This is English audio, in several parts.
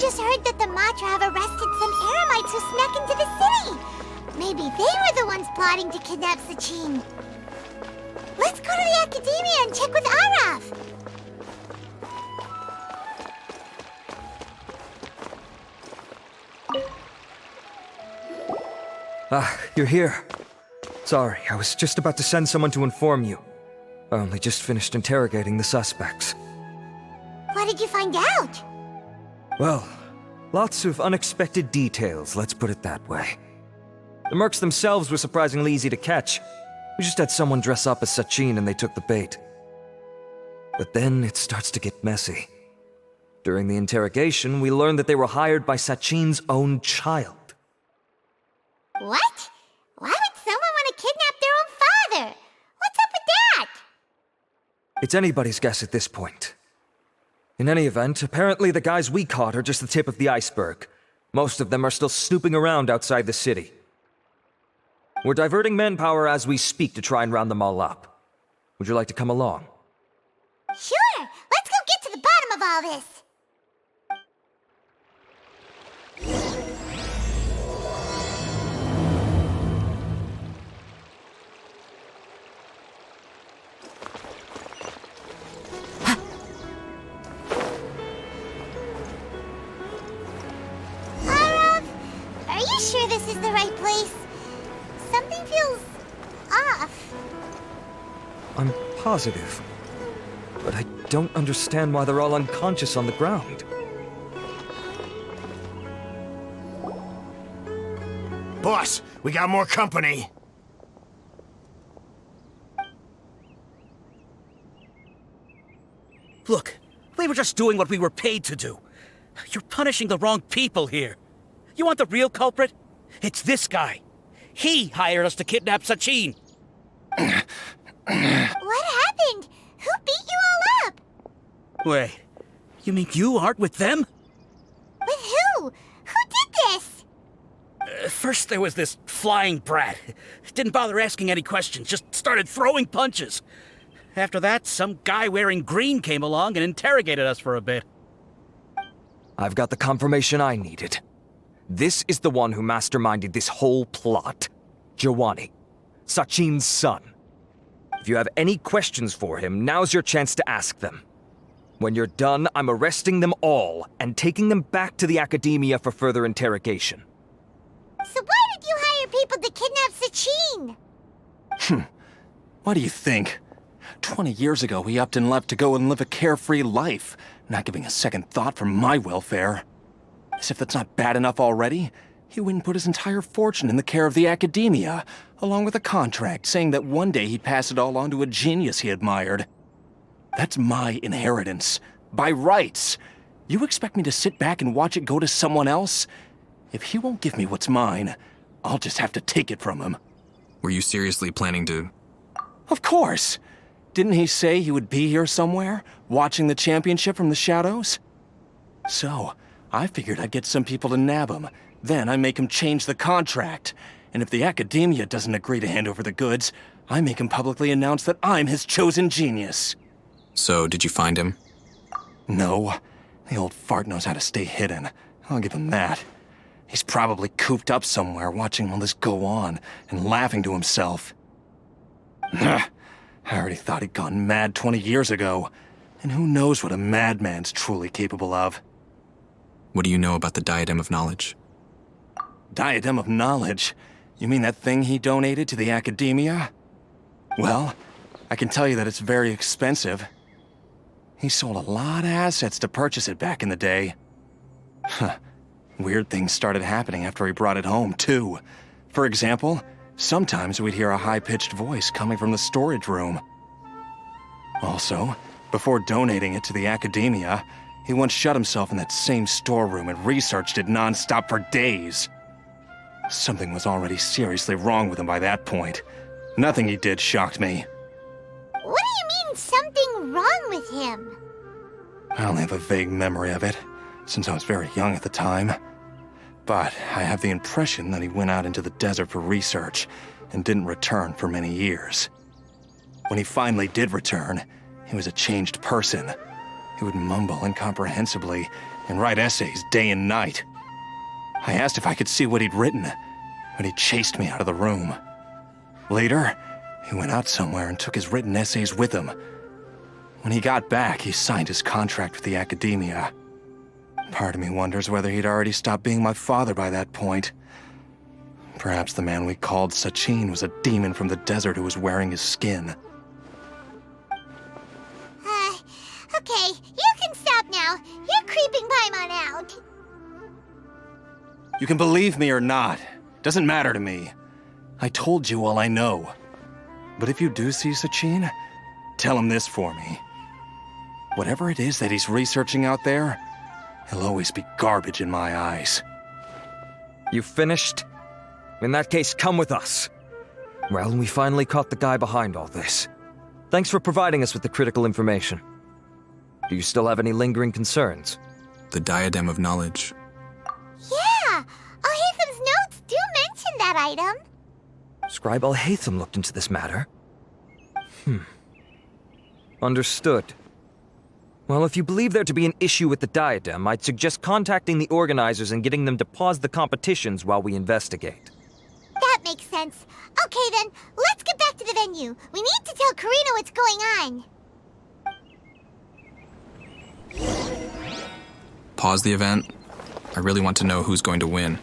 just heard that the Matra have arrested some Eremites who snuck into the city. Maybe they were the ones plotting to kidnap Sachin. Let's go to the Academia and check with Arav. Ah, you're here. Sorry, I was just about to send someone to inform you. I only just finished interrogating the suspects. What did you find out? Well, lots of unexpected details, let's put it that way. The mercs themselves were surprisingly easy to catch. We just had someone dress up as Sachin and they took the bait. But then it starts to get messy. During the interrogation, we learned that they were hired by Sachin's own child. What? Why would someone want to kidnap their own father? What's up with that? It's anybody's guess at this point. In any event, apparently the guys we caught are just the tip of the iceberg. Most of them are still snooping around outside the city. We're diverting manpower as we speak to try and round them all up. Would you like to come along? Sure! Let's go get to the bottom of all this! Are you sure this is the right place? Something feels off. I'm positive. But I don't understand why they're all unconscious on the ground. Boss, we got more company. Look, we were just doing what we were paid to do. You're punishing the wrong people here. You want the real culprit? It's this guy. He hired us to kidnap Sachin. What happened? Who beat you all up? Wait, you mean you aren't with them? With who? Who did this? First there was this flying brat. Didn't bother asking any questions, just started throwing punches. After that, some guy wearing green came along and interrogated us for a bit. I've got the confirmation I needed. This is the one who masterminded this whole plot. Jawani, Sachin's son. If you have any questions for him, now's your chance to ask them. When you're done, I'm arresting them all and taking them back to the Academia for further interrogation. So why did you hire people to kidnap Sachin? What do you think? 20 years ago, he upped and left to go and live a carefree life, not giving a second thought for my welfare. As if that's not bad enough already, he went and put his entire fortune in the care of the Academia, along with a contract saying that one day he'd pass it all on to a genius he admired. That's my inheritance, by rights. You expect me to sit back and watch it go to someone else? If he won't give me what's mine, I'll just have to take it from him. Were you seriously planning to... Of course! Didn't he say he would be here somewhere, watching the championship from the shadows? So, I figured I'd get some people to nab him. Then I make him change the contract. And if the Academia doesn't agree to hand over the goods, I make him publicly announce that I'm his chosen genius. So, did you find him? No. The old fart knows how to stay hidden. I'll give him that. He's probably cooped up somewhere watching all this go on and laughing to himself. I already thought he'd gone mad 20 years ago. And who knows what a madman's truly capable of. What do you know about the Diadem of Knowledge? Diadem of Knowledge? You mean that thing he donated to the Academia? Well, I can tell you that it's very expensive. He sold a lot of assets to purchase it back in the day. Weird things started happening after he brought it home, too. For example, sometimes we'd hear a high-pitched voice coming from the storage room. Also, before donating it to the Academia, he once shut himself in that same storeroom and researched it non-stop for days. Something was already seriously wrong with him by that point. Nothing he did shocked me. What do you mean, something wrong with him? I only have a vague memory of it, since I was very young at the time. But I have the impression that he went out into the desert for research and didn't return for many years. When he finally did return, he was a changed person. He would mumble incomprehensibly and write essays day and night. I asked if I could see what he'd written, but he chased me out of the room. Later, he went out somewhere and took his written essays with him. When he got back, he signed his contract with the academia. Part of me wonders whether he'd already stopped being my father by that point. Perhaps the man we called Sachin was a demon from the desert who was wearing his skin. Okay, you can stop now. You're creeping Paimon on out. You can believe me or not. Doesn't matter to me. I told you all I know. But if you do see Sachin, tell him this for me. Whatever it is that he's researching out there, he'll always be garbage in my eyes. You finished? In that case, come with us. Well, we finally caught the guy behind all this. Thanks for providing us with the critical information. Do you still have any lingering concerns? The diadem of knowledge. Yeah! Al-Haytham's notes do mention that item. Scribe Al-Haytham looked into this matter. Understood. Well, if you believe there to be an issue with the diadem, I'd suggest contacting the organizers and getting them to pause the competitions while we investigate. That makes sense. Okay then, let's get back to the venue. We need to tell Karina what's going on. Pause the event. I really want to know who's going to win.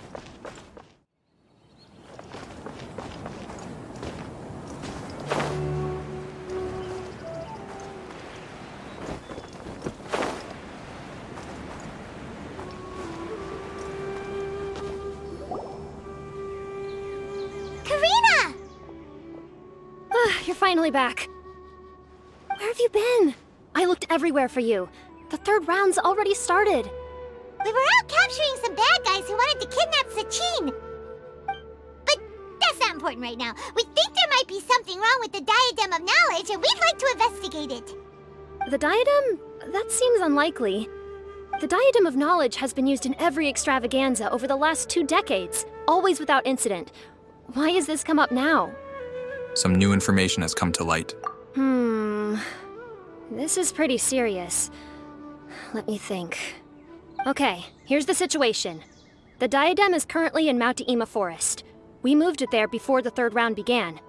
Karina! You're finally back. Where have you been? I looked everywhere for you. The third round's already started. We were out capturing some bad guys who wanted to kidnap Sachin. But that's not important right now. We think there might be something wrong with the Diadem of Knowledge, and we'd like to investigate it. The diadem? That seems unlikely. The Diadem of Knowledge has been used in every extravaganza over the last 2 decades, always without incident. Why has this come up now? Some new information has come to light. This is pretty serious. Let me think. Okay, here's the situation. The diadem is currently in Mount Ima Forest. We moved it there before the third round began.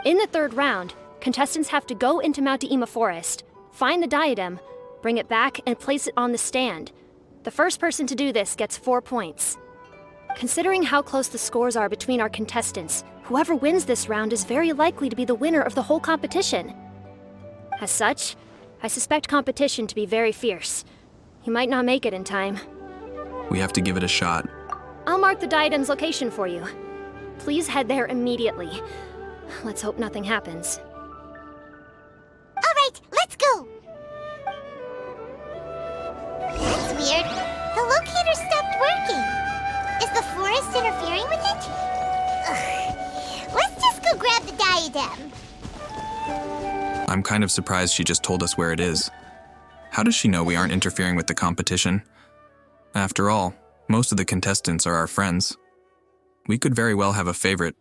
In the third round, contestants have to go into Mount Ima Forest, find the diadem, bring it back, and place it on the stand. The first person to do this gets 4 points. Considering how close the scores are between our contestants, whoever wins this round is very likely to be the winner of the whole competition. As such, I suspect competition to be very fierce. You might not make it in time. We have to give it a shot. I'll mark the diadem's location for you. Please head there immediately. Let's hope nothing happens. All right, let's go. That's weird. The locator stopped working. Is the forest interfering with it? Ugh. Let's just go grab the diadem. I'm kind of surprised she just told us where it is. How does she know we aren't interfering with the competition? After all, most of the contestants are our friends. We could very well have a favorite.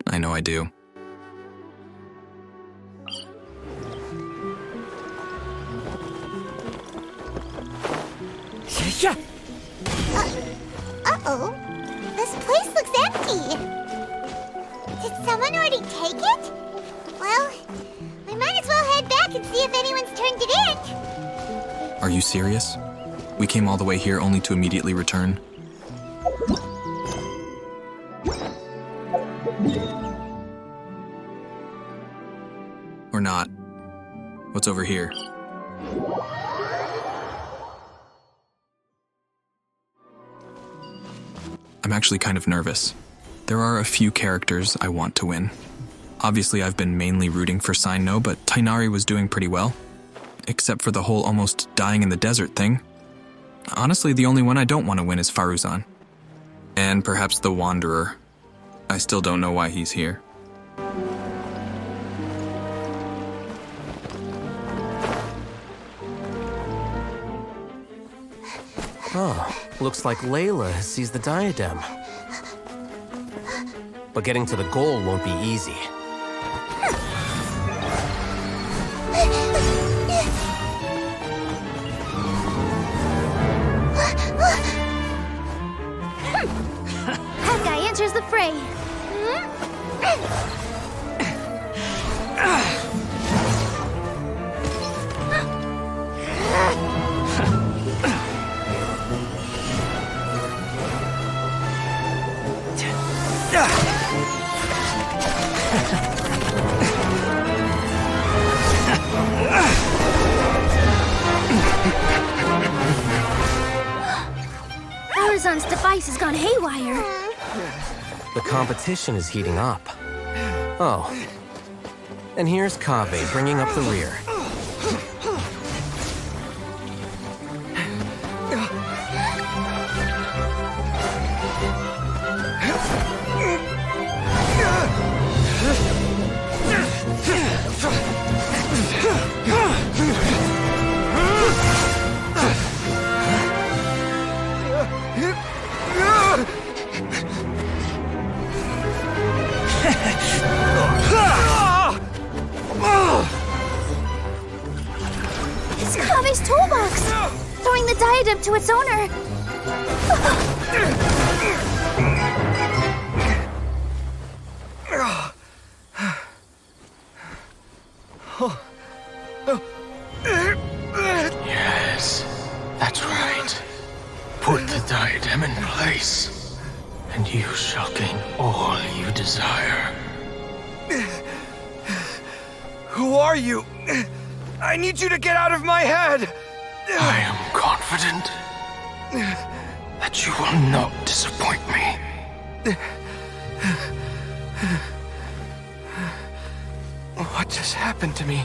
I know I do. Yeah. Uh-oh. This place looks empty. Did someone already take it? Well, we might as well head back and see if anyone's turned it in. Are you serious? We came all the way here only to immediately return? Or not. What's over here? I'm actually kind of nervous. There are a few characters I want to win. Obviously, I've been mainly rooting for Sign-No, but Tainari was doing pretty well. Except for the whole almost dying in the desert thing. Honestly, the only one I don't want to win is Faruzan. And perhaps the Wanderer. I still don't know why he's here. Oh, looks like Layla has seized the diadem. But getting to the goal won't be easy. Amazon's device has gone haywire. The competition is heating up. Oh. And here's Kaveh bringing up the rear. It's Kaveh's toolbox! Throwing the diadem to its owner! Yes, that's right. Put the diadem in place, and you shall gain all you desire. Who are you? I need you to get out of my head! I am confident that you will not disappoint me. What just happened to me?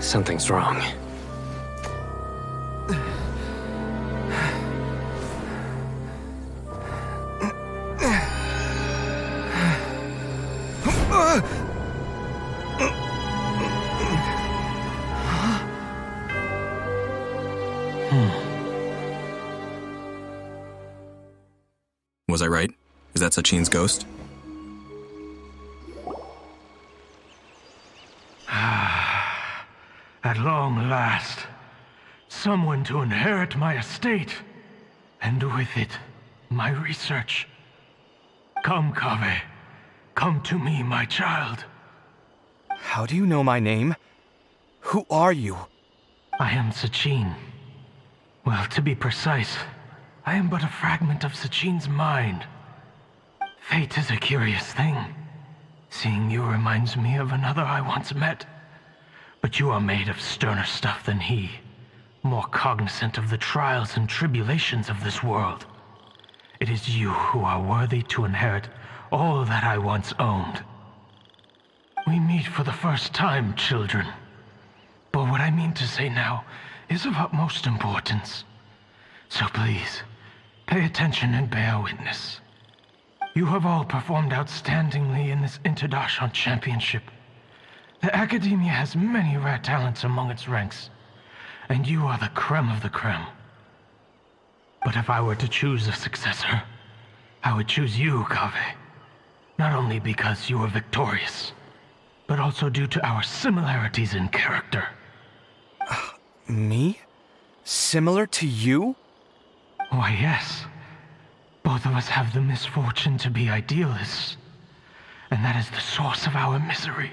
Something's wrong. Was I right? Is that Sachin's ghost? At long last, someone to inherit my estate, and with it, my research. Come, Kaveh. Come to me, my child. How do you know my name? Who are you? I am Sachin. Well, to be precise, I am but a fragment of Sachin's mind. Fate is a curious thing. Seeing you reminds me of another I once met. But you are made of sterner stuff than he, more cognizant of the trials and tribulations of this world. It is you who are worthy to inherit all that I once owned. We meet for the first time, children. But what I mean to say now is of utmost importance. So please, pay attention and bear witness. You have all performed outstandingly in this Interdashon Championship. The Academia has many rare talents among its ranks, and you are the creme of the creme. But if I were to choose a successor, I would choose you, Kaveh. Not only because you were victorious, but also due to our similarities in character. Me? Similar to you? Why, yes. Both of us have the misfortune to be idealists, and that is the source of our misery.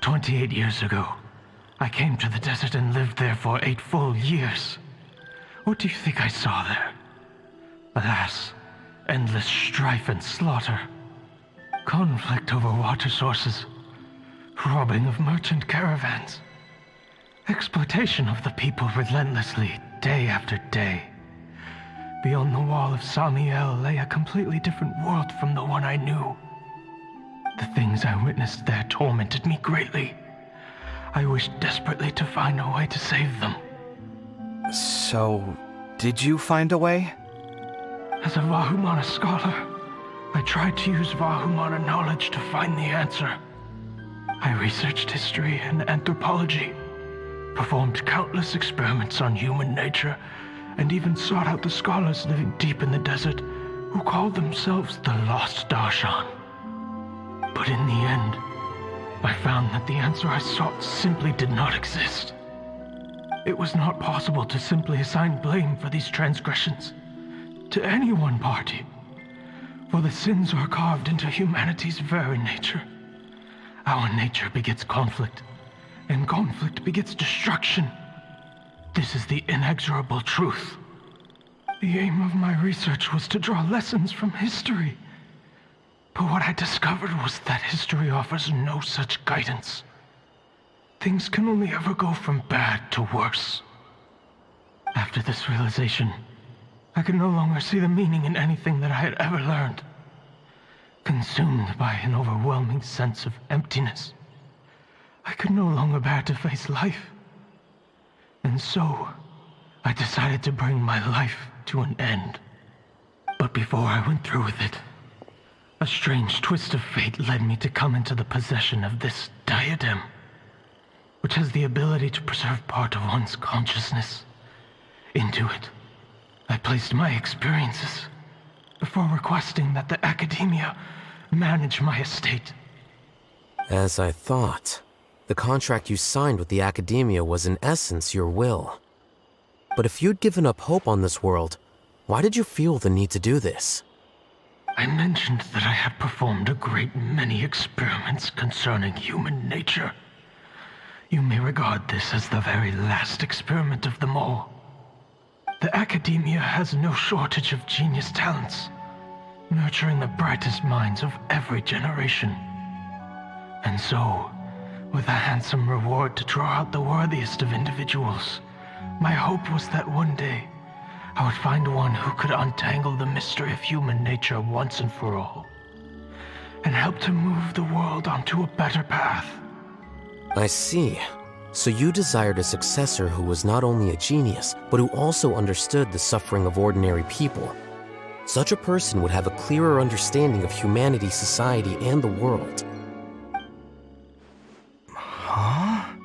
28 years ago, I came to the desert and lived there for 8 full years. What do you think I saw there? Alas, endless strife and slaughter. Conflict over water sources. Robbing of merchant caravans. Exploitation of the people relentlessly, day after day. Beyond the wall of Samiel lay a completely different world from the one I knew. The things I witnessed there tormented me greatly. I wished desperately to find a way to save them. So, did you find a way? As a Vahumana scholar, I tried to use Vahumana knowledge to find the answer. I researched history and anthropology, performed countless experiments on human nature, and even sought out the scholars living deep in the desert who called themselves the Lost Darshan. But in the end, I found that the answer I sought simply did not exist. It was not possible to simply assign blame for these transgressions to any one party, for the sins are carved into humanity's very nature. Our nature begets conflict, and conflict begets destruction. This is the inexorable truth. The aim of my research was to draw lessons from history. But what I discovered was that history offers no such guidance. things can only ever go from bad to worse. After this realization, I could no longer see the meaning in anything that I had ever learned. Consumed by an overwhelming sense of emptiness, I could no longer bear to face life. And so, I decided to bring my life to an end. But before I went through with it, a strange twist of fate led me to come into the possession of this diadem, which has the ability to preserve part of one's consciousness. Into it, I placed my experiences before requesting that the Academia manage my estate. As I thought, the contract you signed with the Academia was in essence your will. But if you'd given up hope on this world, why did you feel the need to do this? I mentioned that I had performed a great many experiments concerning human nature. You may regard this as the very last experiment of them all. The Academia has no shortage of genius talents, nurturing the brightest minds of every generation. And so, with a handsome reward to draw out the worthiest of individuals, my hope was that one day, I would find one who could untangle the mystery of human nature once and for all, and help to move the world onto a better path. I see. So you desired a successor who was not only a genius, but who also understood the suffering of ordinary people. Such a person would have a clearer understanding of humanity, society, and the world. Huh?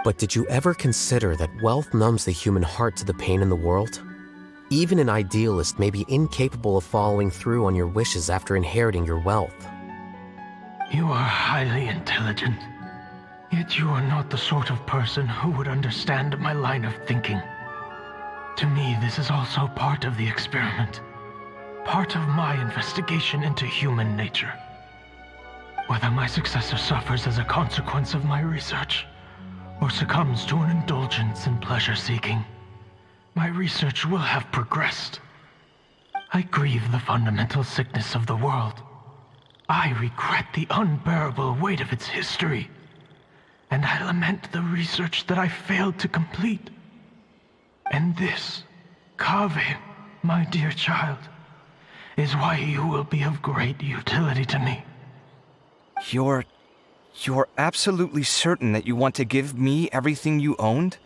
But did you ever consider that wealth numbs the human heart to the pain in the world? Even an idealist may be incapable of following through on your wishes after inheriting your wealth. You are highly intelligent, yet you are not the sort of person who would understand my line of thinking. To me, this is also part of the experiment, part of my investigation into human nature. Whether my successor suffers as a consequence of my research, or succumbs to an indulgence in pleasure-seeking, my research will have progressed. I grieve the fundamental sickness of the world. I regret the unbearable weight of its history. And I lament the research that I failed to complete. And this, Kaveh, my dear child, is why you will be of great utility to me. You're absolutely certain that you want to give me everything you owned?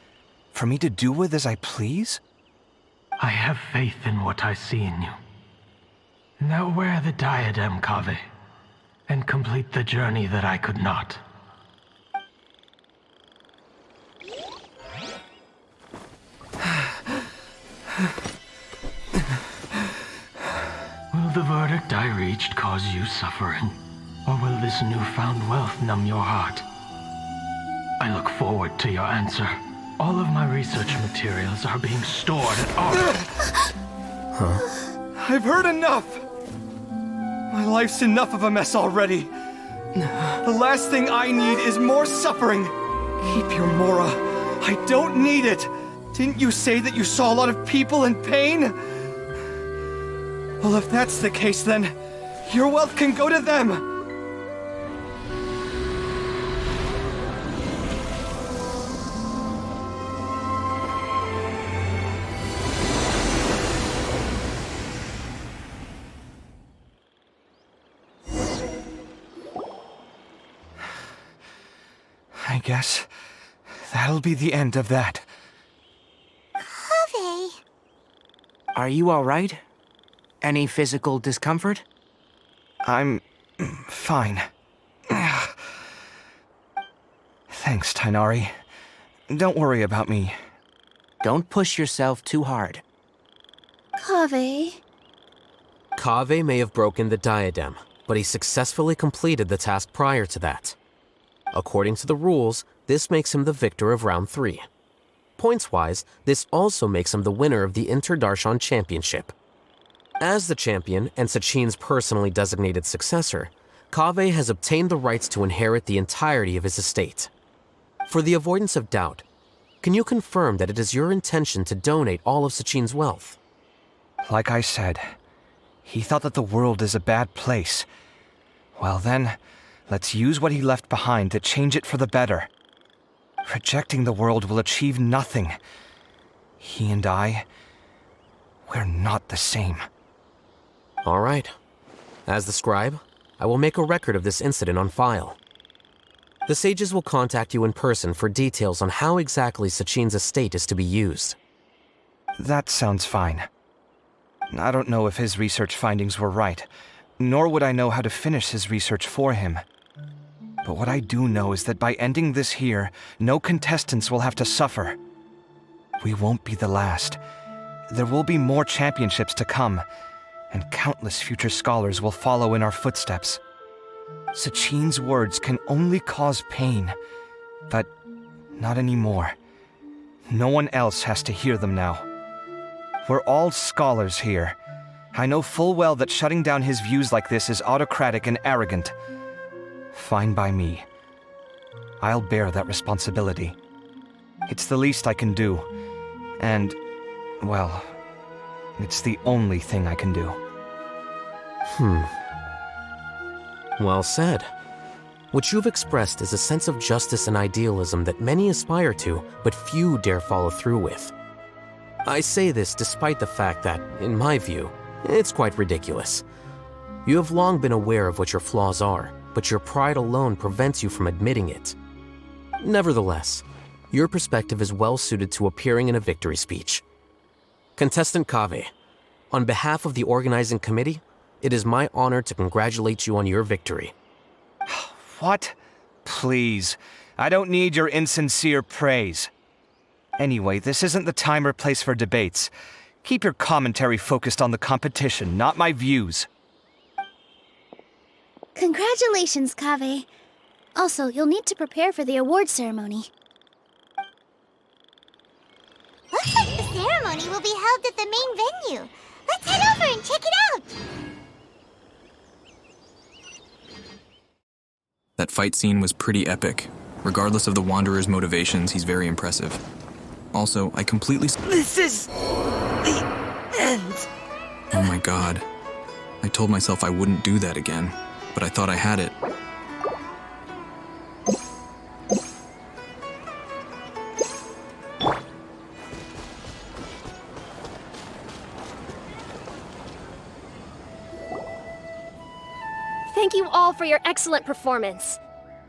For me to do with as I please? I have faith in what I see in you. Now wear the diadem, Kaveh, and complete the journey that I could not. Will the verdict I reached cause you suffering? Or will this newfound wealth numb your heart? I look forward to your answer. All of my research materials are being stored at our... I've heard enough! My life's enough of a mess already. The last thing I need is more suffering. Keep your Mora. I don't need it. Didn't you say that you saw a lot of people in pain? Well, if that's the case, then your wealth can go to them. I guess that'll be the end of that. Kaveh. Are you all right? Any physical discomfort? I'm fine. Thanks, Tainari. Don't worry about me. Don't push yourself too hard. Kaveh. Kaveh may have broken the diadem, but he successfully completed the task prior to that. According to the rules, this makes him the victor of round 3. Points-wise, this also makes him the winner of the Inter-Darshan Championship. As the champion and Sachin's personally designated successor, Kaveh has obtained the rights to inherit the entirety of his estate. For the avoidance of doubt, can you confirm that it is your intention to donate all of Sachin's wealth? Like I said, he thought that the world is a bad place. Well then, let's use what he left behind to change it for the better. Rejecting the world will achieve nothing. He and I, we're not the same. All right. As the scribe, I will make a record of this incident on file. The sages will contact you in person for details on how exactly Sachin's estate is to be used. That sounds fine. I don't know if his research findings were right, nor would I know how to finish his research for him. But what I do know is that by ending this here, no contestants will have to suffer. We won't be the last. There will be more championships to come, and countless future scholars will follow in our footsteps. Sachin's words can only cause pain, but not anymore. No one else has to hear them now. We're all scholars here. I know full well that shutting down his views like this is autocratic and arrogant. Fine by me. I'll bear that responsibility. It's the least I can do. And, well, it's the only thing I can do. Well said. What you've expressed is a sense of justice and idealism that many aspire to, but few dare follow through with. I say this despite the fact that, in my view, it's quite ridiculous. You have long been aware of what your flaws are, but your pride alone prevents you from admitting it. Nevertheless, your perspective is well suited to appearing in a victory speech. Contestant Kaveh, on behalf of the organizing committee, it is my honor to congratulate you on your victory. What? Please, I don't need your insincere praise. Anyway, this isn't the time or place for debates. Keep your commentary focused on the competition, not my views. Congratulations, Kaveh. Also, you'll need to prepare for the award ceremony. Looks like the ceremony will be held at the main venue. Let's head over and check it out! That fight scene was pretty epic. Regardless of the Wanderer's motivations, he's very impressive. Also, I completely... This is... the end. Oh my god. I told myself I wouldn't do that again, but I thought I had it. Thank you all for your excellent performance.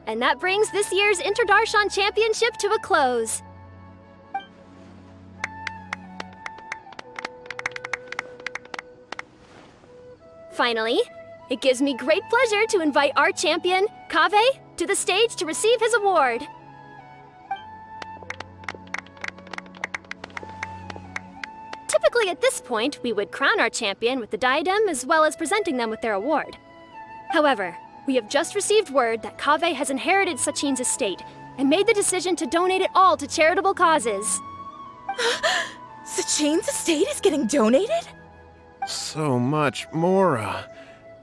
And that brings this year's Interdarshan Championship to a close. Finally, it gives me great pleasure to invite our champion, Kaveh, to the stage to receive his award. Typically at this point, we would crown our champion with the diadem as well as presenting them with their award. However, we have just received word that Kaveh has inherited Sachin's estate and made the decision to donate it all to charitable causes. Sachin's estate is getting donated? So much, Mora.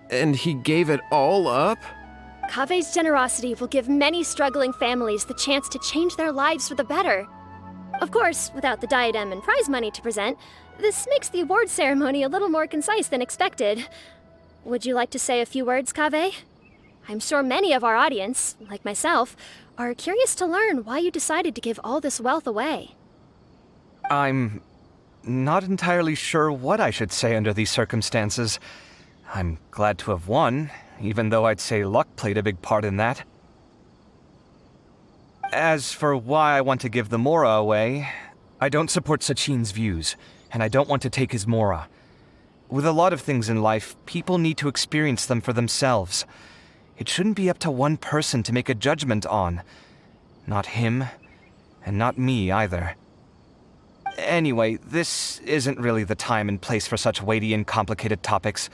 And he gave it all up? Kaveh's generosity will give many struggling families the chance to change their lives for the better. Of course, without the diadem and prize money to present, this makes the award ceremony a little more concise than expected. Would you like to say a few words, Kaveh? I'm sure many of our audience, like myself, are curious to learn why you decided to give all this wealth away. I'm not entirely sure what I should say under these circumstances. I'm glad to have won, even though I'd say luck played a big part in that. As for why I want to give the Mora away, I don't support Sachin's views, and I don't want to take his Mora. With a lot of things in life, people need to experience them for themselves. It shouldn't be up to one person to make a judgment on. Not him, and not me either. Anyway, this isn't really the time and place for such weighty and complicated topics.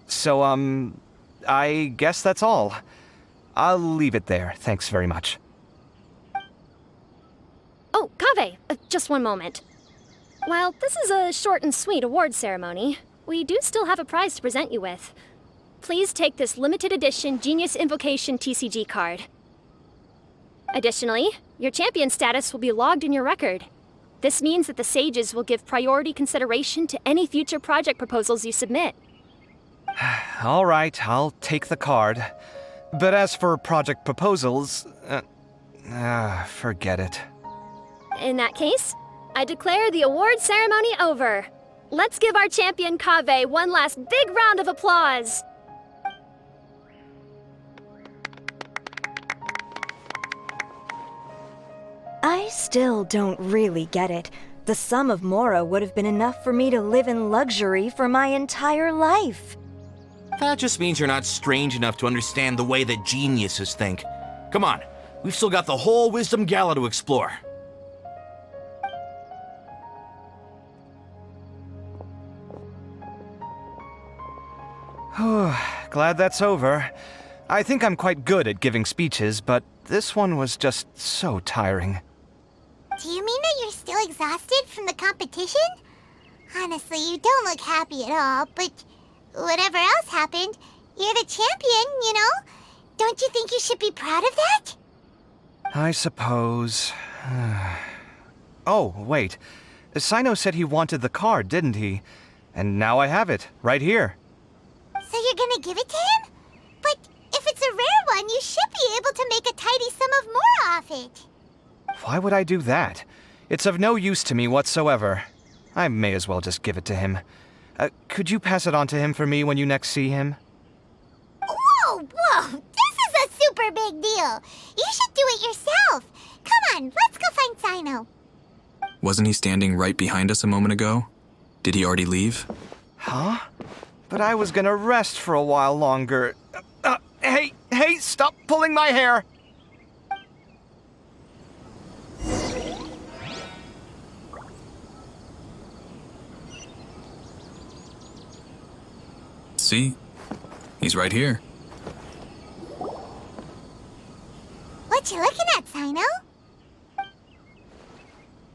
So, I guess that's all. I'll leave it there, thanks very much. Oh, Kaveh, just one moment. While this is a short and sweet award ceremony, we do still have a prize to present you with. Please take this limited edition Genius Invocation TCG card. Additionally, your champion status will be logged in your record. This means that the sages will give priority consideration to any future project proposals you submit. All right, I'll take the card. But as for project proposals, Forget it. In that case, I declare the award ceremony over. Let's give our champion Kaveh one last big round of applause. I still don't really get it. The sum of Mora would have been enough for me to live in luxury for my entire life. That just means you're not strange enough to understand the way that geniuses think. Come on, we've still got the whole Wisdom Gala to explore. Glad that's over. I think I'm quite good at giving speeches, but this one was just so tiring. Do you mean that you're still exhausted from the competition? Honestly, you don't look happy at all, but whatever else happened, you're the champion, you know? Don't you think you should be proud of that? I suppose. Oh, wait. Sino said he wanted the card, didn't he? And now I have it, right here. So you're gonna give it to him? But if it's a rare one, you should be able to make a tidy sum of more off it. Why would I do that? It's of no use to me whatsoever. I may as well just give it to him. Could you pass it on to him for me when you next see him? Whoa, whoa! This is a super big deal! You should do it yourself! Come on, let's go find Sino. Wasn't he standing right behind us a moment ago? Did he already leave? Huh? But I was gonna rest for a while longer. Hey, stop pulling my hair! See? He's right here. What you looking at, Sino?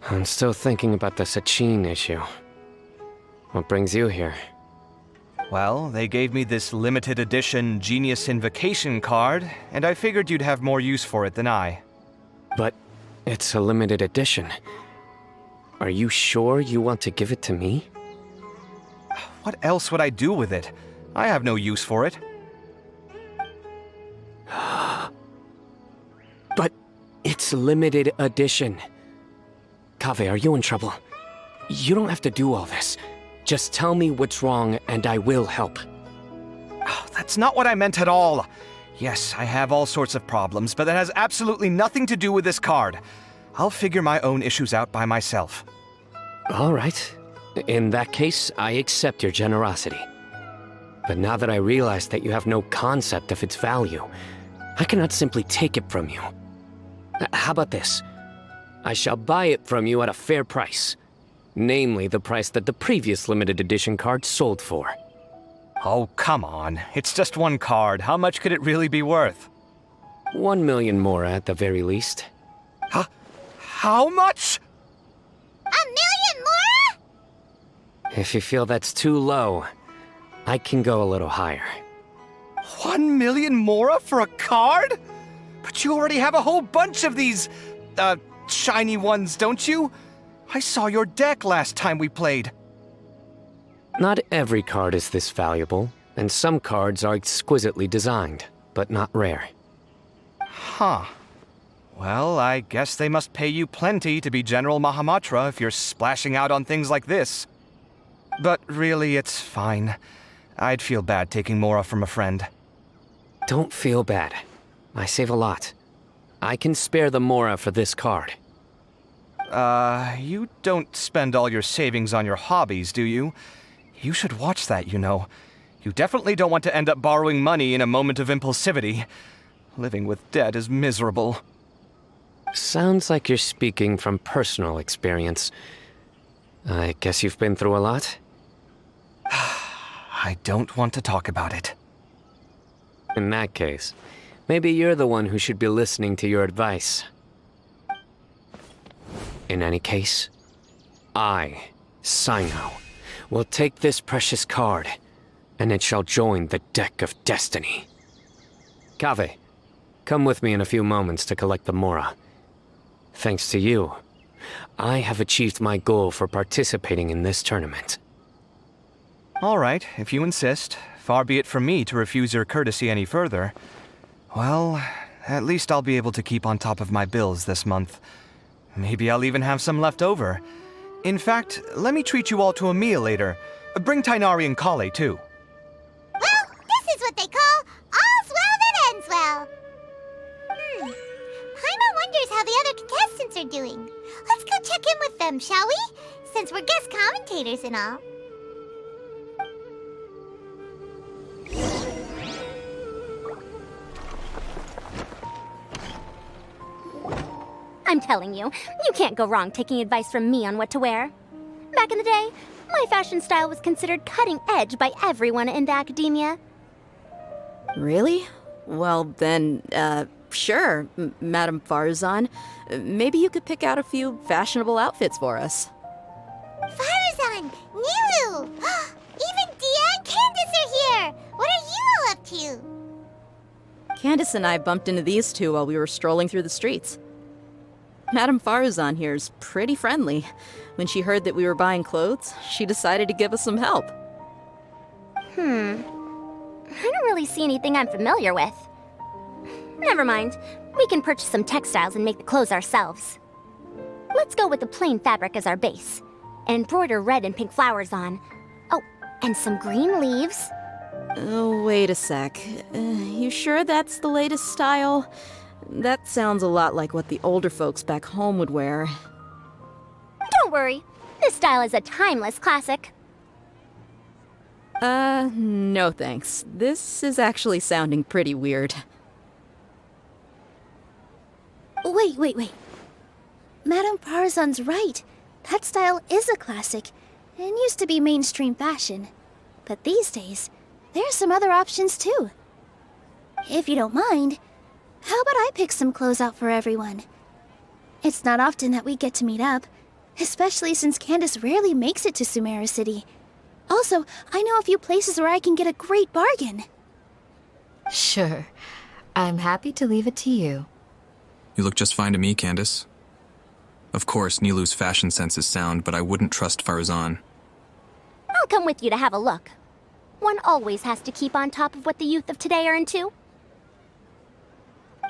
I'm still thinking about the Sachin issue. What brings you here? Well, they gave me this limited edition Genius Invocation card, and I figured you'd have more use for it than I. But it's a limited edition. Are you sure you want to give it to me? What else would I do with it? I have no use for it. But it's limited edition. Kaveh, are you in trouble? You don't have to do all this. Just tell me what's wrong and I will help. Oh, that's not what I meant at all. Yes, I have all sorts of problems, but that has absolutely nothing to do with this card. I'll figure my own issues out by myself. All right. In that case, I accept your generosity. But now that I realize that you have no concept of its value, I cannot simply take it from you. How about this? I shall buy it from you at a fair price. Namely, the price that the previous limited edition card sold for. Oh, come on. It's just one card. How much could it really be worth? 1 million more at the very least. Huh? How much? 1 million more? If you feel that's too low, I can go a little higher. 1 million mora for a card? But you already have a whole bunch of these, shiny ones, don't you? I saw your deck last time we played. Not every card is this valuable, and some cards are exquisitely designed, but not rare. Huh. Well, I guess they must pay you plenty to be General Mahamatra if you're splashing out on things like this. But really, it's fine. I'd feel bad taking mora from a friend. Don't feel bad. I save a lot. I can spare the mora for this card. You don't spend all your savings on your hobbies, do you? You should watch that, you know. You definitely don't want to end up borrowing money in a moment of impulsivity. Living with debt is miserable. Sounds like you're speaking from personal experience. I guess you've been through a lot? I don't want to talk about it. In that case, maybe you're the one who should be listening to your advice. In any case, I, Sino, will take this precious card, and it shall join the deck of destiny. Kaveh, come with me in a few moments to collect the mora. Thanks to you, I have achieved my goal for participating in this tournament. All right, if you insist. Far be it from me to refuse your courtesy any further. Well, At least I'll be able to keep on top of my bills this month. Maybe I'll even have some left over. In fact, let me treat you all to a meal later. Bring Tighnari and Kale, too. Well, this is what they call all's well that ends well. Paimon wonders how the other contestants are doing. Let's go check in with them, shall we? Since we're guest commentators and all. I'm telling you, you can't go wrong taking advice from me on what to wear. Back in the day, my fashion style was considered cutting edge by everyone in the academia. Really? Well, then, sure, Madame Farazan. Maybe you could pick out a few fashionable outfits for us. Farazan! Nilu! Even Dia and Candace are here! What are you all up to? Candace and I bumped into these two while we were strolling through the streets. Madame Farazan here's pretty friendly. When she heard that we were buying clothes, she decided to give us some help. I don't really see anything I'm familiar with. Never mind. We can purchase some textiles and make the clothes ourselves. Let's go with the plain fabric as our base. And embroider red and pink flowers on. Oh, and some green leaves. Oh, wait a sec. You sure that's the latest style? That sounds a lot like what the older folks back home would wear. Don't worry. This style is a timeless classic. No thanks. This is actually sounding pretty weird. Wait. Madame Farazan's right. That style is a classic, and used to be mainstream fashion. But these days, there's some other options too. If you don't mind, how about I pick some clothes out for everyone? It's not often that we get to meet up, especially since Candace rarely makes it to Sumeru City. Also, I know a few places where I can get a great bargain. Sure. I'm happy to leave it to you. You look just fine to me, Candace. Of course, Nilu's fashion sense is sound, but I wouldn't trust Farazan. I'll come with you to have a look. One always has to keep on top of what the youth of today are into.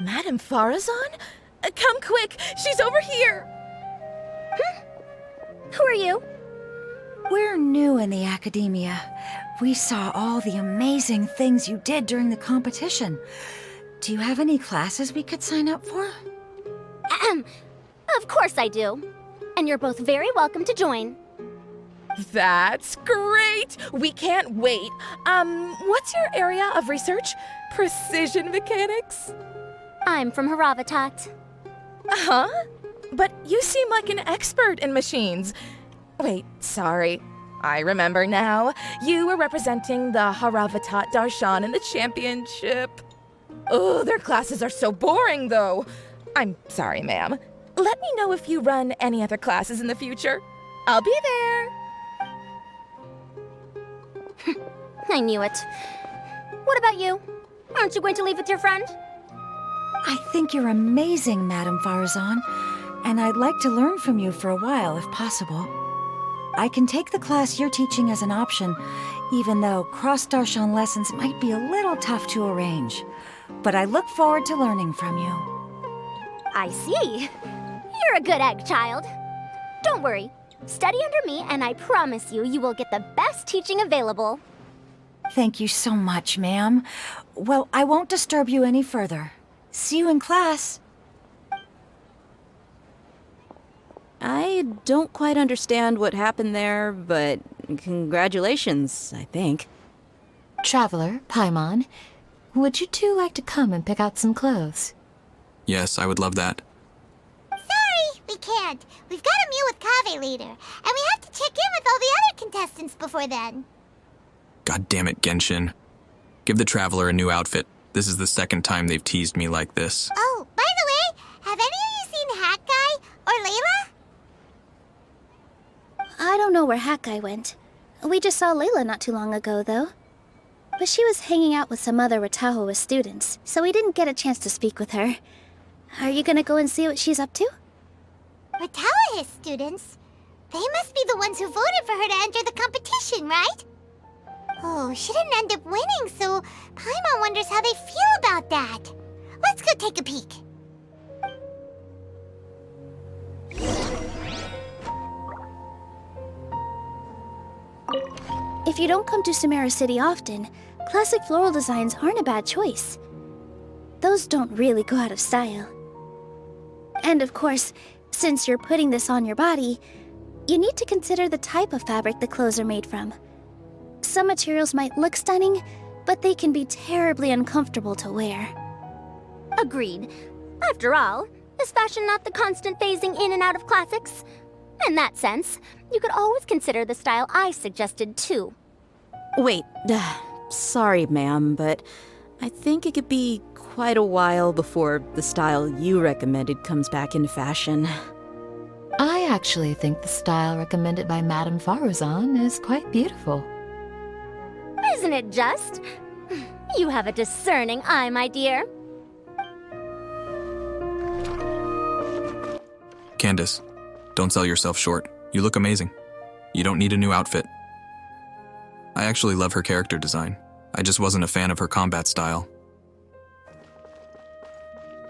Madame Farazan? Come quick! She's over here! Who are you? We're new in the academia. We saw all the amazing things you did during the competition. Do you have any classes we could sign up for? Of course I do. And you're both very welcome to join. That's great! We can't wait. What's your area of research? Precision mechanics? I'm from Haravatat. Huh? But you seem like an expert in machines. Wait, sorry. I remember now. You were representing the Haravatat Darshan in the championship. Oh, their classes are so boring, though. I'm sorry, ma'am. Let me know if you run any other classes in the future. I'll be there. I knew it. What about you? Aren't you going to leave with your friend? I think you're amazing, Madame Farazan, and I'd like to learn from you for a while, if possible. I can take the class you're teaching as an option, even though cross-Darshan lessons might be a little tough to arrange. But I look forward to learning from you. I see. You're a good egg, child. Don't worry. Study under me, and I promise you, you will get the best teaching available. Thank you so much, ma'am. Well, I won't disturb you any further. See you in class. I don't quite understand what happened there, but congratulations, I think. Traveler, Paimon, would you two like to come and pick out some clothes? Yes, I would love that. Sorry, we can't. We've got a meal with Kaveh later, and we have to check in with all the other contestants before then. God damn it, Genshin. Give the Traveler a new outfit. This is the second time they've teased me like this. Oh, by the way, have any of you seen Hat Guy or Layla? I don't know where Hat Guy went. We just saw Layla not too long ago, though. But she was hanging out with some other Ratahoa students, so we didn't get a chance to speak with her. Are you gonna go and see what she's up to? Ratahoa students? They must be the ones who voted for her to enter the competition, right? Oh, she didn't end up winning, so Paimon wonders how they feel about that. Let's go take a peek. If you don't come to Samara City often, classic floral designs aren't a bad choice. Those don't really go out of style. And of course, since you're putting this on your body, you need to consider the type of fabric the clothes are made from. Some materials might look stunning, but they can be terribly uncomfortable to wear. Agreed. After all, is fashion not the constant phasing in and out of classics? In that sense, you could always consider the style I suggested too. Wait, sorry, ma'am, but I think it could be quite a while before the style you recommended comes back into fashion. I actually think the style recommended by Madame Faruzan is quite beautiful. Isn't it just? You have a discerning eye, my dear. Candace, don't sell yourself short. You look amazing. You don't need a new outfit. I actually love her character design. I just wasn't a fan of her combat style.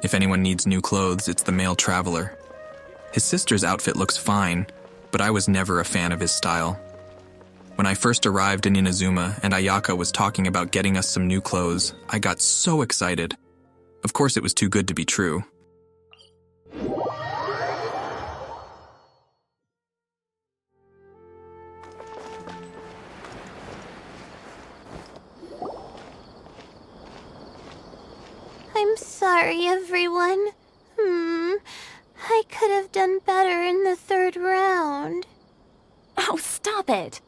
If anyone needs new clothes, it's the male traveler. His sister's outfit looks fine, but I was never a fan of his style. When I first arrived in Inazuma and Ayaka was talking about getting us some new clothes, I got so excited. Of course, it was too good to be true. I'm sorry, everyone. I could have done better in the third round. Oh, stop it.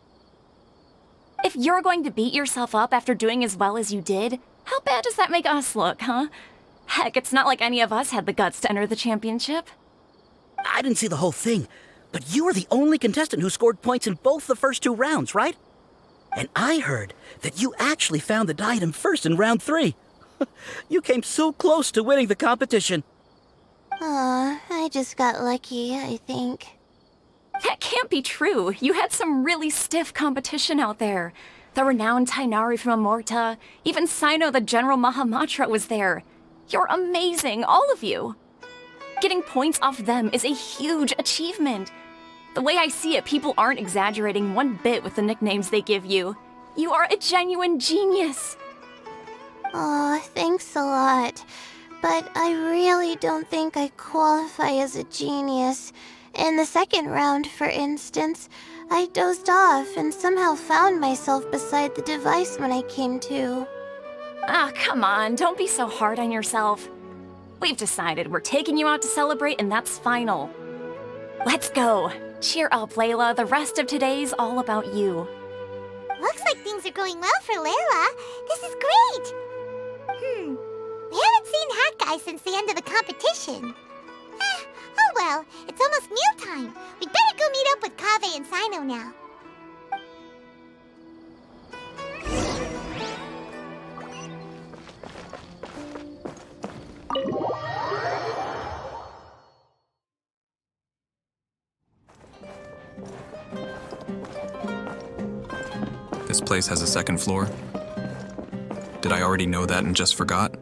If you're going to beat yourself up after doing as well as you did, how bad does that make us look, huh? Heck, it's not like any of us had the guts to enter the championship. I didn't see the whole thing, but you were the only contestant who scored points in both the first 2 rounds, right? And I heard that you actually found the diadem first in round 3. You came so close to winning the competition. Aw, I just got lucky, I think. That can't be true. You had some really stiff competition out there. The renowned Tainari from Amorta, even Sino the General Mahamatra was there. You're amazing, all of you. Getting points off them is a huge achievement. The way I see it, people aren't exaggerating one bit with the nicknames they give you. You are a genuine genius. Aw, thanks a lot. But I really don't think I qualify as a genius. In the second round, for instance, I dozed off and somehow found myself beside the device when I came to. Ah, come on, don't be so hard on yourself. We've decided we're taking you out to celebrate, and that's final. Let's go. Cheer up, Layla. The rest of today's all about you. Looks like things are going well for Layla. This is great. We haven't seen Hat Guy since the end of the competition. Oh well, it's almost mealtime. We'd better go meet up with Kaveh and Sino now. This place has a second floor. Did I already know that and just forgot?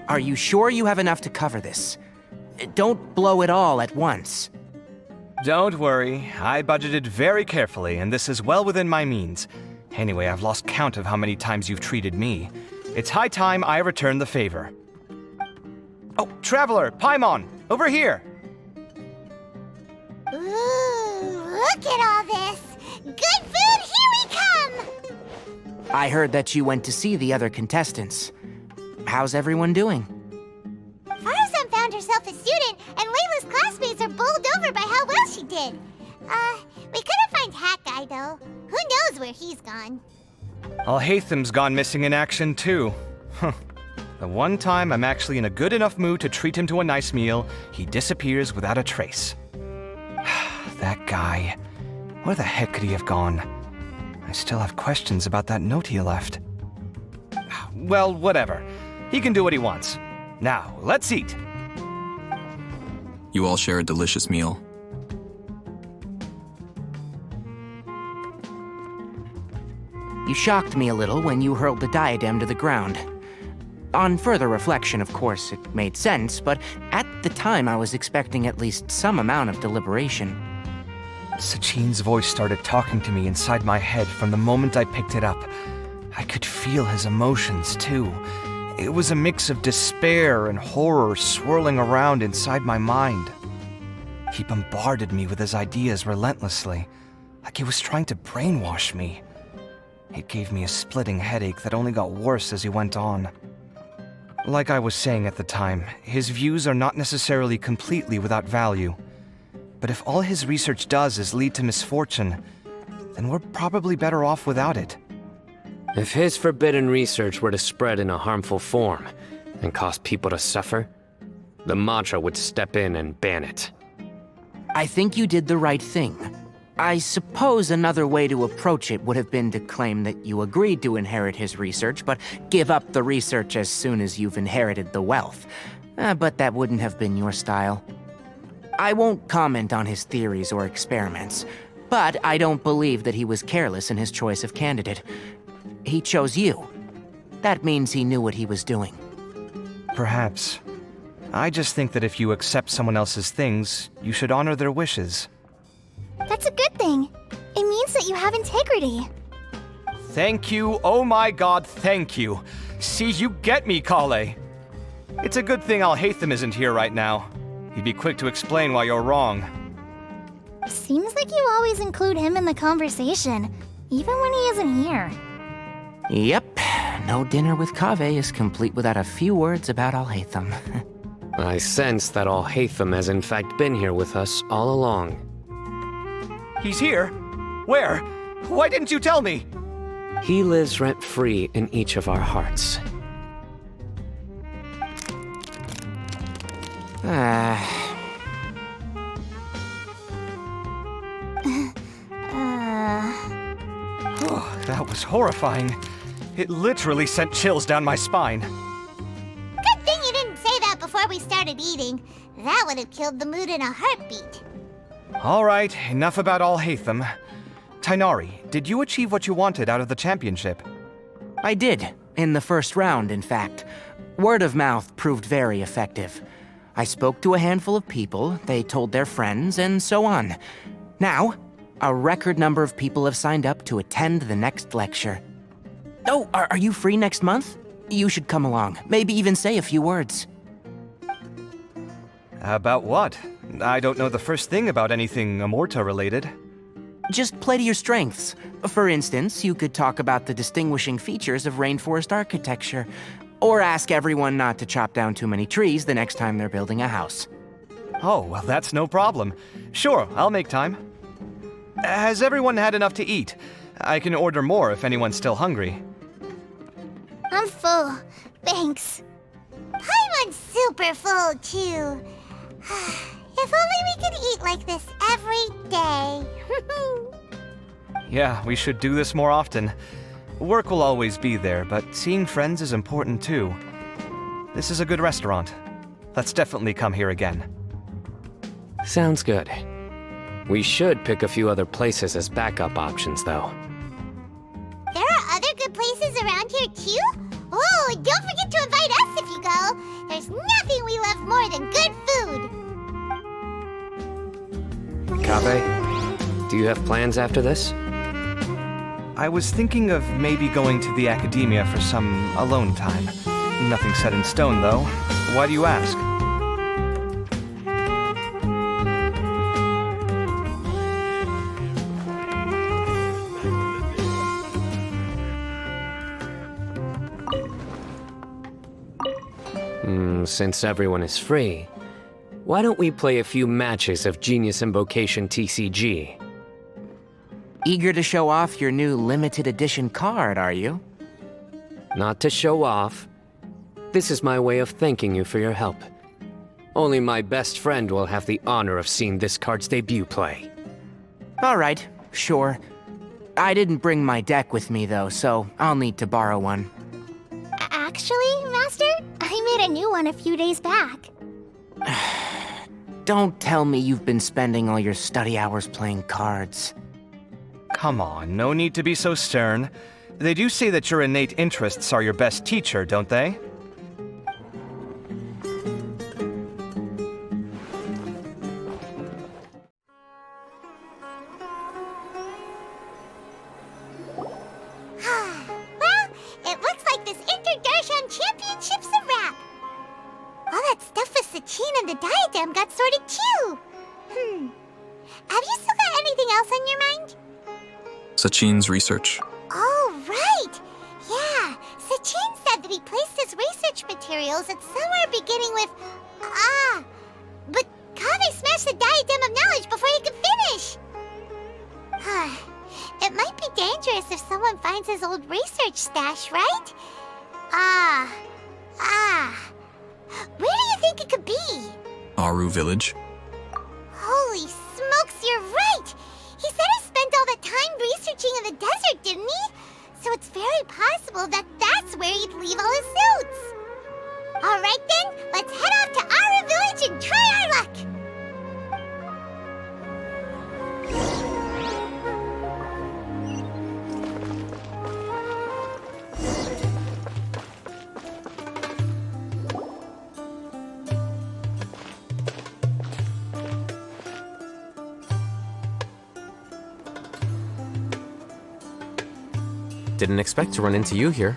Are you sure you have enough to cover this? Don't blow it all at once. Don't worry, I budgeted very carefully, and this is well within my means. Anyway, I've lost count of how many times you've treated me. It's high time I return the favor. Oh, Traveler, Paimon, over here! Ooh, look at all this! Good food, here we come! I heard that you went to see the other contestants. How's everyone doing? Faruzan found herself a student, and Layla's classmates are bowled over by how well she did. We couldn't find Hat Guy, though. Who knows where he's gone? Al-Haytham's gone missing in action, too. The one time I'm actually in a good enough mood to treat him to a nice meal, he disappears without a trace. That guy. Where the heck could he have gone? I still have questions about that note he left. Well, whatever. He can do what he wants. Now, let's eat. You all share a delicious meal. You shocked me a little when you hurled the diadem to the ground. On further reflection, of course, it made sense, but at the time I was expecting at least some amount of deliberation. Sachin's voice started talking to me inside my head from the moment I picked it up. I could feel his emotions, too. It was a mix of despair and horror swirling around inside my mind. He bombarded me with his ideas relentlessly, like he was trying to brainwash me. It gave me a splitting headache that only got worse as he went on. Like I was saying at the time, his views are not necessarily completely without value. But if all his research does is lead to misfortune, then we're probably better off without it. If his forbidden research were to spread in a harmful form and cause people to suffer, the Matra would step in and ban it. I think you did the right thing. I suppose another way to approach it would have been to claim that you agreed to inherit his research, but give up the research as soon as you've inherited the wealth. But that wouldn't have been your style. I won't comment on his theories or experiments, but I don't believe that he was careless in his choice of candidate. He chose you. That means he knew what he was doing. Perhaps. I just think that if you accept someone else's things, you should honor their wishes. That's a good thing. It means that you have integrity. Thank you, oh my god, thank you. See, you get me, Kale. It's a good thing Alhaitham isn't here right now. He'd be quick to explain why you're wrong. Seems like you always include him in the conversation, even when he isn't here. Yep, no dinner with Kave is complete without a few words about Alhaitham. I sense that Alhaitham has in fact been here with us all along. He's here? Where? Why didn't you tell me? He lives rent-free in each of our hearts. Oh, that was horrifying. It literally sent chills down my spine. Good thing you didn't say that before we started eating. That would have killed the mood in a heartbeat. All right, enough about Alhaitham. Tighnari, did you achieve what you wanted out of the championship? I did, in the first round, in fact. Word of mouth proved very effective. I spoke to a handful of people, they told their friends, and so on. Now, a record number of people have signed up to attend the next lecture. Oh, are you free next month? You should come along, maybe even say a few words. About what? I don't know the first thing about anything Amorta-related. Just play to your strengths. For instance, you could talk about the distinguishing features of rainforest architecture, or ask everyone not to chop down too many trees the next time they're building a house. Oh, well, that's no problem. Sure, I'll make time. Has everyone had enough to eat? I can order more if anyone's still hungry. I'm full. Thanks. Paimon's super full, too. If only we could eat like this every day. Yeah, we should do this more often. Work will always be there, but seeing friends is important too. This is a good restaurant. Let's definitely come here again. Sounds good. We should pick a few other places as backup options, though. There are other good places around here, too? Oh, and don't forget to invite us if you go. There's nothing we love more than good food. Kave, do you have plans after this? I was thinking of maybe going to the academia for some alone time. Nothing set in stone, though. Why do you ask? Since everyone is free, why don't we play a few matches of Genius Invocation TCG? Eager to show off your new limited edition card, are you? Not to show off. This is my way of thanking you for your help. Only my best friend will have the honor of seeing this card's debut play. All right, sure. I didn't bring my deck with me, though, so I'll need to borrow one. Actually, Master, I made a new one a few days back. Don't tell me you've been spending all your study hours playing cards. Come on, no need to be so stern. They do say that your innate interests are your best teacher, don't they? Well, it looks like this Inter-Darshan Championship's a wrap. All that stuff with Sachin and the diadem got sorted too. Have you still got anything else on your mind? Sachin's research. Oh, right! Yeah, Sachin said that he placed his research materials at somewhere beginning with... but Kaveh smashed the diadem of knowledge before he could finish! It might be dangerous if someone finds his old research stash, right? Where do you think it could be? Aru Village. Holy smokes, you're right! He said he spent all that time researching in the desert, didn't he? So it's very possible that that's where he'd leave all his notes. Alright then, let's head off to Aru Village and try our luck! Didn't expect to run into you here.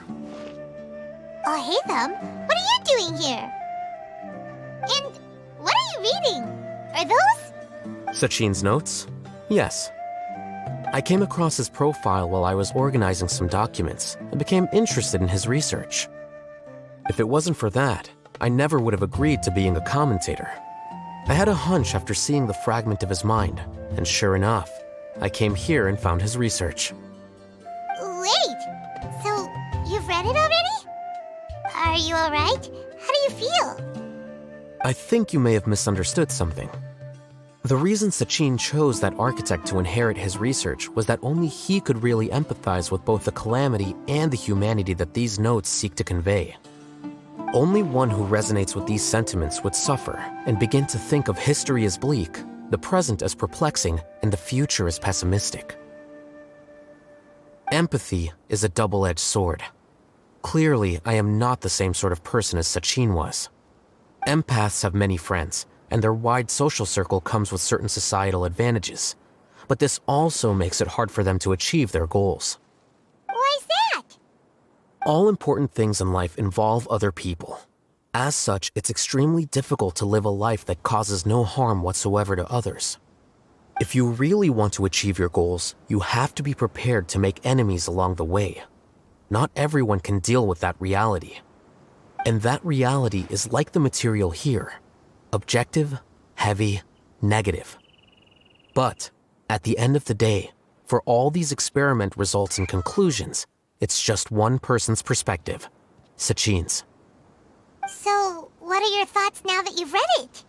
Oh, hey, Thumb. What are you doing here? And what are you reading? Are those? Sachin's notes? Yes. I came across his profile while I was organizing some documents and became interested in his research. If it wasn't for that, I never would have agreed to being a commentator. I had a hunch after seeing the fragment of his mind, and sure enough, I came here and found his research. Wait! So, you've read it already? Are you alright? How do you feel? I think you may have misunderstood something. The reason Sachin chose that architect to inherit his research was that only he could really empathize with both the calamity and the humanity that these notes seek to convey. Only one who resonates with these sentiments would suffer and begin to think of history as bleak, the present as perplexing, and the future as pessimistic. Empathy is a double-edged sword. Clearly, I am not the same sort of person as Sachin was. Empaths have many friends, and their wide social circle comes with certain societal advantages. But this also makes it hard for them to achieve their goals. Why's that? All important things in life involve other people. As such, it's extremely difficult to live a life that causes no harm whatsoever to others. If you really want to achieve your goals, you have to be prepared to make enemies along the way. Not everyone can deal with that reality. And that reality is like the material here. Objective, heavy, negative. But, at the end of the day, for all these experiment results and conclusions, it's just one person's perspective, Sachin's. So, what are your thoughts now that you've read it?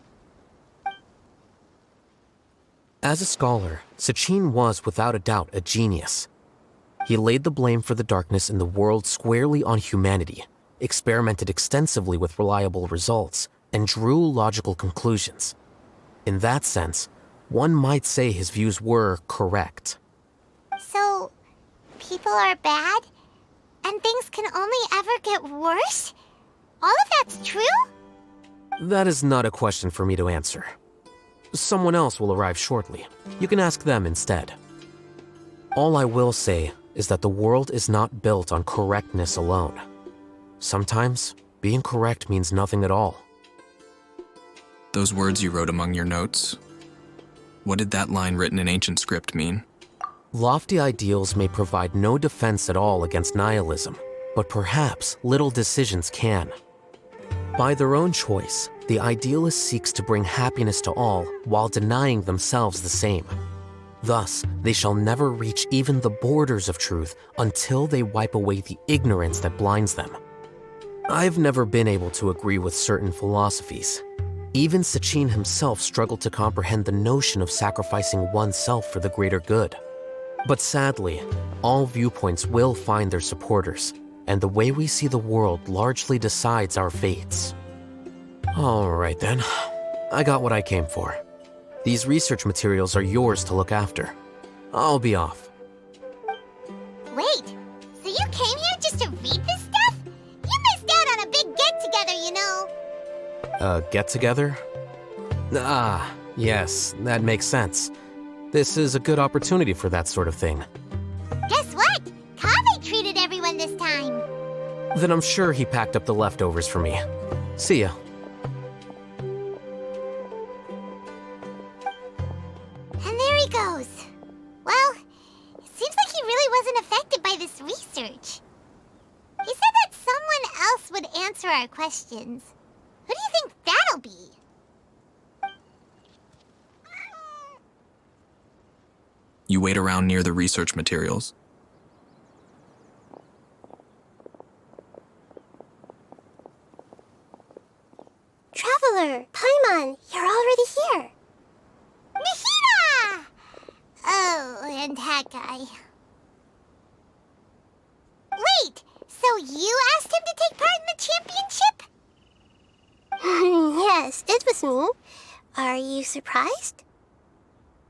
As a scholar, Sachin was without a doubt a genius. He laid the blame for the darkness in the world squarely on humanity, experimented extensively with reliable results, and drew logical conclusions. In that sense, one might say his views were correct. So, people are bad? And things can only ever get worse? All of that's true? That is not a question for me to answer. Someone else will arrive shortly. You can ask them instead. All I will say is that the world is not built on correctness alone. Sometimes, being correct means nothing at all. Those words you wrote among your notes, what did that line written in ancient script mean? Lofty ideals may provide no defense at all against nihilism, but perhaps little decisions can. By their own choice, the idealist seeks to bring happiness to all while denying themselves the same. Thus, they shall never reach even the borders of truth until they wipe away the ignorance that blinds them. I've never been able to agree with certain philosophies. Even Sachin himself struggled to comprehend the notion of sacrificing oneself for the greater good. But sadly, all viewpoints will find their supporters, and the way we see the world largely decides our fates. All right then, I got what I came for. These research materials are yours to look after. I'll be off. Wait, so you came here just to read this stuff? You missed out on a big get-together, you know. Get-together? Ah, yes, that makes sense. This is a good opportunity for that sort of thing. Guess what? Kaveh treated everyone this time. Then I'm sure he packed up the leftovers for me. See ya. And there he goes. Well, it seems like he really wasn't affected by this research. He said that someone else would answer our questions. Who do you think that'll be? You wait around near the research materials. Traveler, Paimon, you're already here. Nihira! Oh, and that guy. Wait, so you asked him to take part in the championship? Yes, it was me. Are you surprised?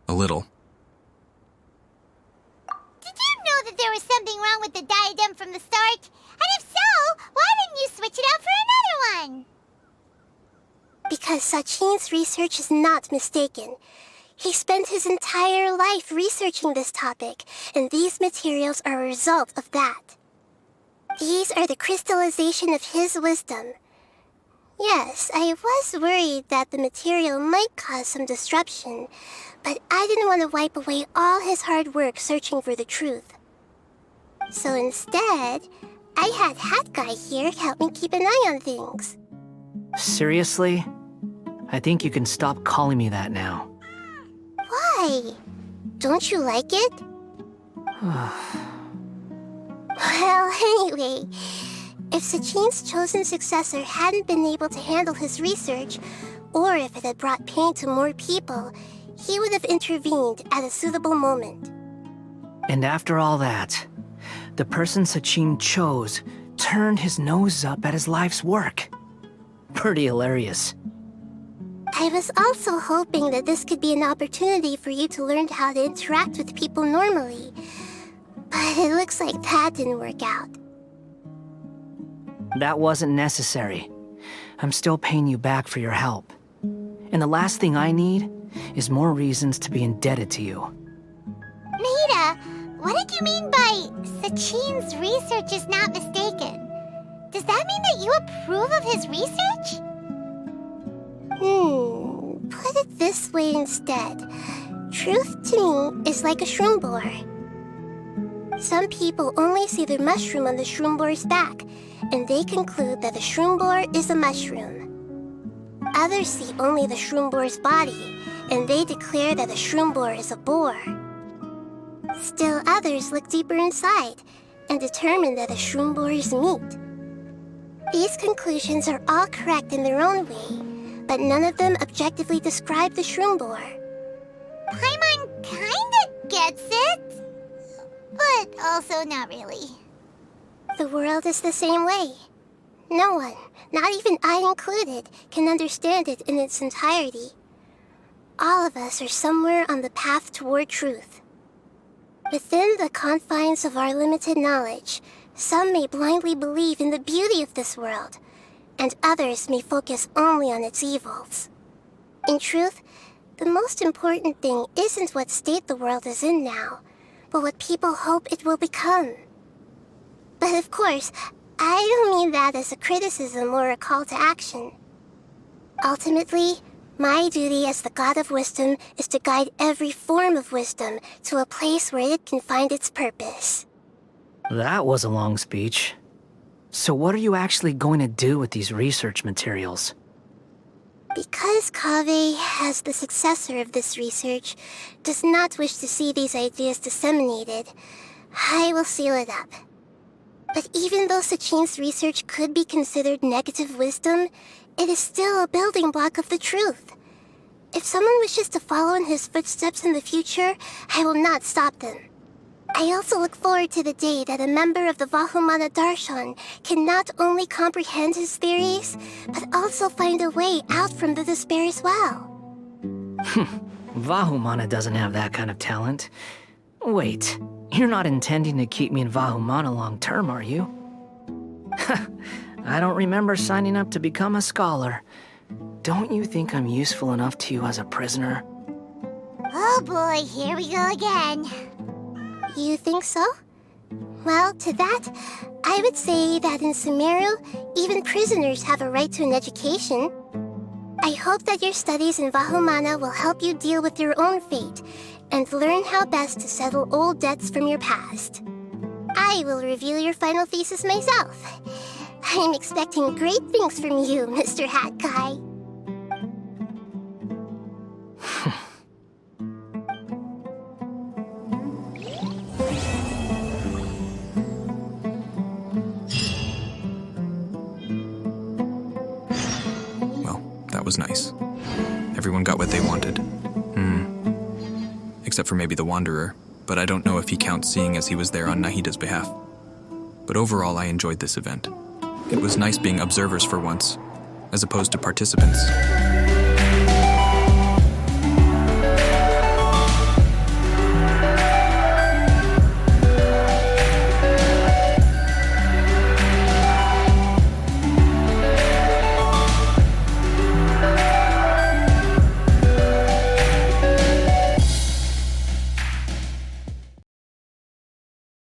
A little. Did you know that there was something wrong with the diadem from the start? And if so, why didn't you switch it out for another one? Because Sachin's research is not mistaken. He spent his entire life researching this topic, and these materials are a result of that. These are the crystallization of his wisdom. Yes, I was worried that the material might cause some disruption, but I didn't want to wipe away all his hard work searching for the truth. So instead, I had Hat Guy here help me keep an eye on things. Seriously? I think you can stop calling me that now. Why? Don't you like it? Well, anyway, if Sachin's chosen successor hadn't been able to handle his research, or if it had brought pain to more people, he would have intervened at a suitable moment. And after all that, the person Sachin chose turned his nose up at his life's work. Pretty hilarious. I was also hoping that this could be an opportunity for you to learn how to interact with people normally. But it looks like that didn't work out. That wasn't necessary. I'm still paying you back for your help. And the last thing I need is more reasons to be indebted to you. Nita, what did you mean by Sachin's research is not mistaken? Does that mean that you approve of his research? Put it this way instead. Truth to me is like a shroom boar. Some people only see the mushroom on the shroom boar's back, and they conclude that the shroom boar is a mushroom. Others see only the shroom boar's body, and they declare that the shroom boar is a boar. Still others look deeper inside, and determine that the shroom boar is meat. These conclusions are all correct in their own way, but none of them objectively describe the shroom boar. Paimon kinda gets it, but also not really. The world is the same way. No one, not even I included, can understand it in its entirety. All of us are somewhere on the path toward truth. Within the confines of our limited knowledge, some may blindly believe in the beauty of this world, and others may focus only on its evils. In truth, the most important thing isn't what state the world is in now, but what people hope it will become. But of course, I don't mean that as a criticism or a call to action. Ultimately, my duty as the God of Wisdom is to guide every form of wisdom to a place where it can find its purpose. That was a long speech. So what are you actually going to do with these research materials? Because Kaveh, as the successor of this research, does not wish to see these ideas disseminated, I will seal it up. But even though Sachin's research could be considered negative wisdom, it is still a building block of the truth. If someone wishes to follow in his footsteps in the future, I will not stop them. I also look forward to the day that a member of the Vahumana Darshan can not only comprehend his theories, but also find a way out from the despair as well. Vahumana doesn't have that kind of talent. Wait, You're not intending to keep me in Vahumana long term, are you? I don't remember signing up to become a scholar. Don't you think I'm useful enough to you as a prisoner? Oh boy, here we go again. You think so? Well, to that, I would say that in Sumeru, even prisoners have a right to an education. I hope that your studies in Vahumana will help you deal with your own fate and learn how best to settle old debts from your past. I will review your final thesis myself. I'm expecting great things from you, Mr. Hat Guy. That was nice. Everyone got what they wanted. Except for maybe the Wanderer, but I don't know if he counts seeing as he was there on Nahida's behalf. But overall, I enjoyed this event. It was nice being observers for once, as opposed to participants.